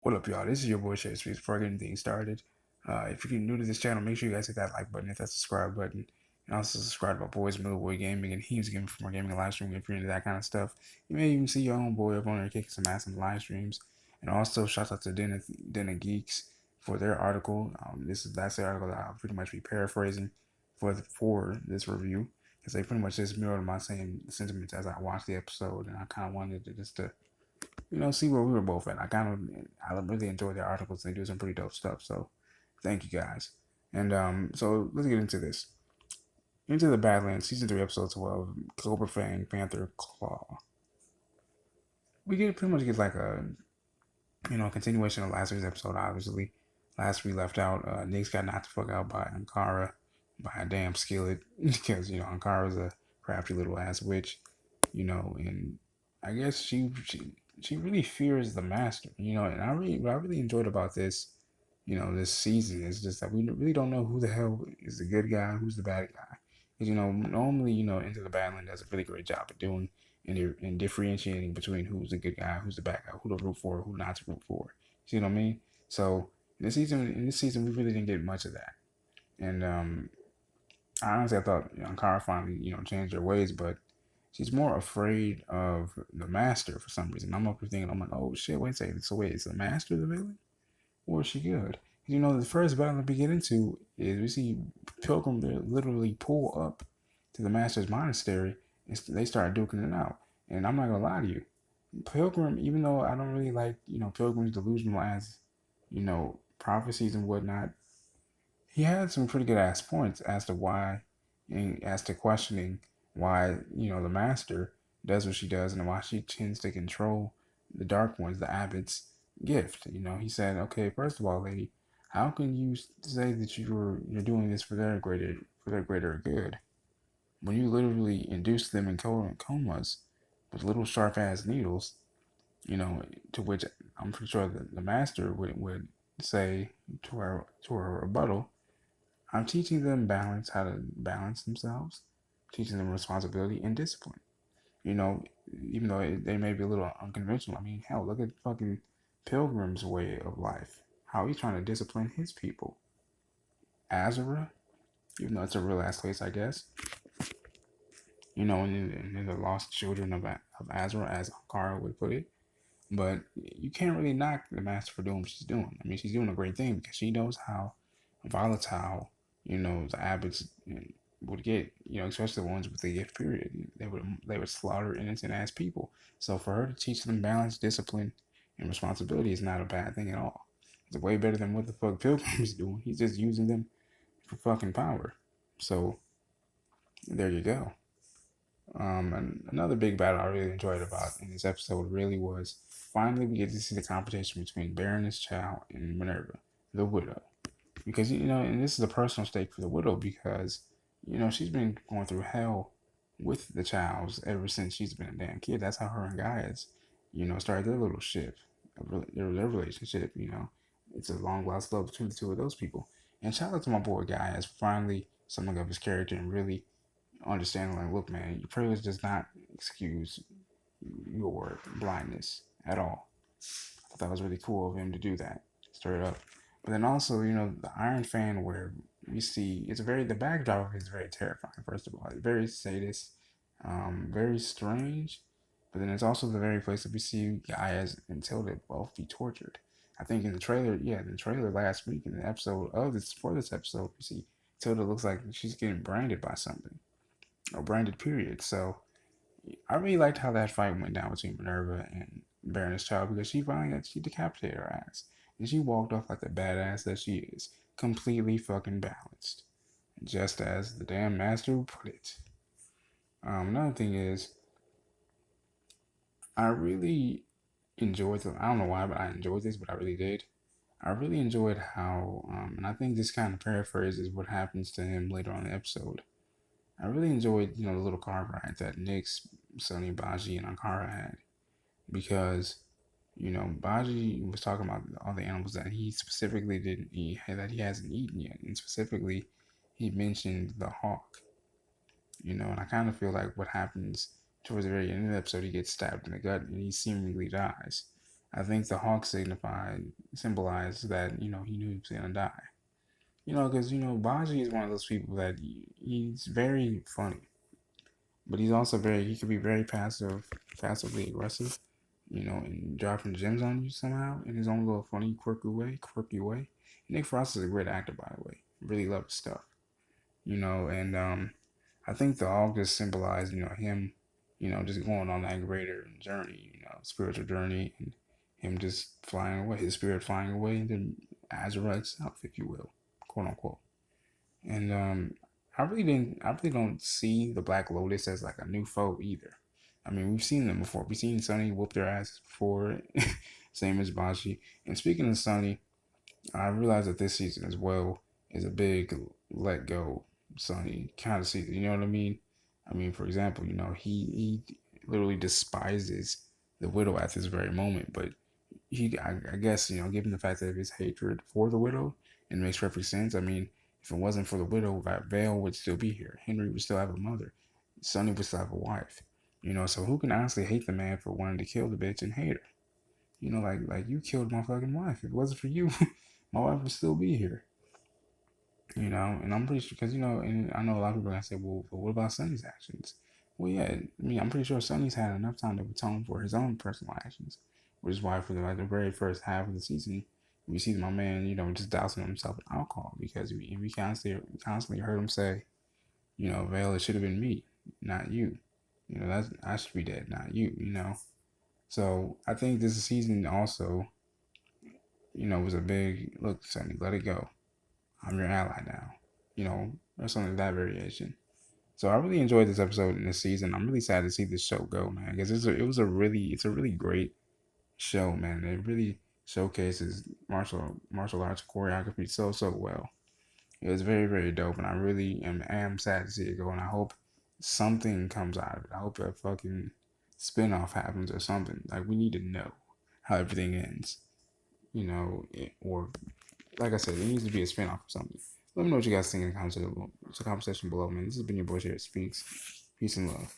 What up, y'all? This is your boy Chase Streets. Before getting things started, if you're new to this channel, make sure you guys hit that like button, hit that subscribe button, and also subscribe to my boys Millaboy Gaming and Heemz Gaming for more gaming and live streaming. If you're into that kind of stuff, you may even see your own boy up on there kicking some ass in live streams. And also, shout out to Den of Geeks for their article. That's the article that I'll pretty much be paraphrasing for this review, because they pretty much just mirrored my same sentiments as I watched the episode, and I kind of wanted to just to see where we were both at. I really enjoy their articles. They do some pretty dope stuff. So thank you guys. And so let's get into this. Into the Badlands, season 3, episode 12, Cobra Fang, Panther, Claw. We get pretty much get like a continuation of last week's episode. Obviously, last week left out. Nyx got knocked the fuck out by Ankara by a damn skillet because Ankara's a crafty little ass witch. And I guess she really fears the master. And what I really enjoyed about this, this season is just that we really don't know who the hell is the good guy, who's the bad guy. Because normally Into the Badlands does a really great job of doing in differentiating between who's the good guy, who's the bad guy, who to root for, who not to root for. You know what I mean? So in this season, we really didn't get much of that. And honestly, I thought Ankara finally changed her ways, but she's more afraid of the master for some reason. I'm up here thinking, I'm like, oh shit, wait a second. So wait, is the master the villain? Or is she good? The first battle that we get into is we see Pilgrim literally pull up to the master's monastery and they start duking it out. And I'm not gonna lie to you, Pilgrim, even though I don't really like, Pilgrim's delusional as, prophecies and whatnot, he had some pretty good ass points as to why, and as to questioning why the master does what she does and why she tends to control the dark ones, the abbot's gift. He said, okay, first of all, lady, how can you say that you're doing this for their greater good when you literally induce them in comas with little sharp ass needles? To which I'm pretty sure the master would say to her rebuttal, I'm teaching them how to balance themselves, teaching them responsibility and discipline. Even though they may be a little unconventional. I mean, hell, look at fucking Pilgrim's way of life. How he's trying to discipline his people. Azura, even though it's a real ass place, I guess. And they're the lost children of Azura, as Kara would put it. But you can't really knock the master for doing what she's doing. I mean, she's doing a great thing because she knows how volatile, the abbots would get, especially the ones with the gift period. They would slaughter innocent ass people. So for her to teach them balance, discipline, and responsibility is not a bad thing at all. It's way better than what the fuck Pilgrim's doing. He's just using them for fucking power. So there you go. And another big battle I really enjoyed about in this episode really was finally we get to see the competition between Baroness Chau and Minerva, the Widow. Because, and this is a personal stake for the Widow because, she's been going through hell with the Chows ever since she's been a damn kid. That's how her and Gaius, started their little ship, their relationship, It's a long lost love between the two of those people. And shout out to my boy Gaius for finally summing up his character and really understanding, like, look, man, your privilege does not excuse your blindness at all. I thought that was really cool of him to do that, straight up. But then also, the Iron Fan, where we see the backdrop of it is very terrifying. First of all, it's very sadist, very strange. But then it's also the very place that we see Gaius and Tilda both be tortured. I think in the trailer last week, in the episode of this for this episode, we see Tilda looks like she's getting branded by something, or branded period. So I really liked how that fight went down between Minerva and Baroness Chau because she decapitated her ass. And she walked off like the badass that she is. Completely fucking balanced. Just as the damn master put it. Another thing is, I really enjoyed I don't know why, but I enjoyed this, but I really did. I really enjoyed how, and I think this kind of paraphrases what happens to him later on in the episode. I really enjoyed, the little car ride that Nyx, Sunny, Bajie, and Ankara had. Because, Bajie was talking about all the animals that he specifically didn't eat, that he hasn't eaten yet. And specifically, he mentioned the hawk. And I kind of feel like what happens towards the very end of the episode, he gets stabbed in the gut and he seemingly dies. I think the hawk symbolized that, you know, he knew he was gonna die. You know, because, you know, Bajie is one of those people that he's very funny, but he's also he could be very passively aggressive, you know, and dropping gems on you somehow in his own little funny, quirky way. Nick Frost is a great actor, by the way. Really love his stuff, you know, and I think the Hawk just symbolized, you know, him, you know, just going on that greater journey, you know, spiritual journey, and him just flying away, his spirit flying away into Azura itself, if you will, quote unquote. And I really don't see the Black Lotus as like a new foe either. I mean, we've seen them before. We've seen Sunny whoop their asses before, same as Bajie. And speaking of Sunny, I realized that this season as well is a big let go Sunny kind of season. You know what I mean? I mean, for example, you know, he literally despises the Widow at this very moment, but I guess, you know, given the fact that his hatred for the Widow, it makes perfect sense. I mean, if it wasn't for the Widow, that Vale would still be here. Henry would still have a mother. Sonny would still have a wife. You know, so who can honestly hate the man for wanting to kill the bitch and hate her? You know, like you killed my fucking wife. If it wasn't for you, my wife would still be here. You know, and I'm pretty sure, because, you know, and I know a lot of people are gonna say, well, but what about Sonny's actions? Well, yeah, I mean, I'm pretty sure Sonny's had enough time to atone for his own personal actions, which is why for the very first half of the season, we see my man, you know, just dousing himself in alcohol, because we constantly heard him say, you know, Vale, it should have been me, not you. You know, I should be dead, not you. You know, so I think this season also, you know, was a big look. Sonny, let it go. I'm your ally now. You know, or something of that variation. So I really enjoyed this episode in this season. I'm really sad to see this show go, man, because it's a really great show, man. It really showcases martial arts choreography so well. It was very dope, and I really am sad to see it go. And I hope something comes out of it. I hope a fucking spinoff happens or something. Like, we need to know how everything ends. You know, or like I said, it needs to be a spinoff or something. Let me know what you guys think in the comment section below, man. This has been your boy here. Speaks. Peace and love.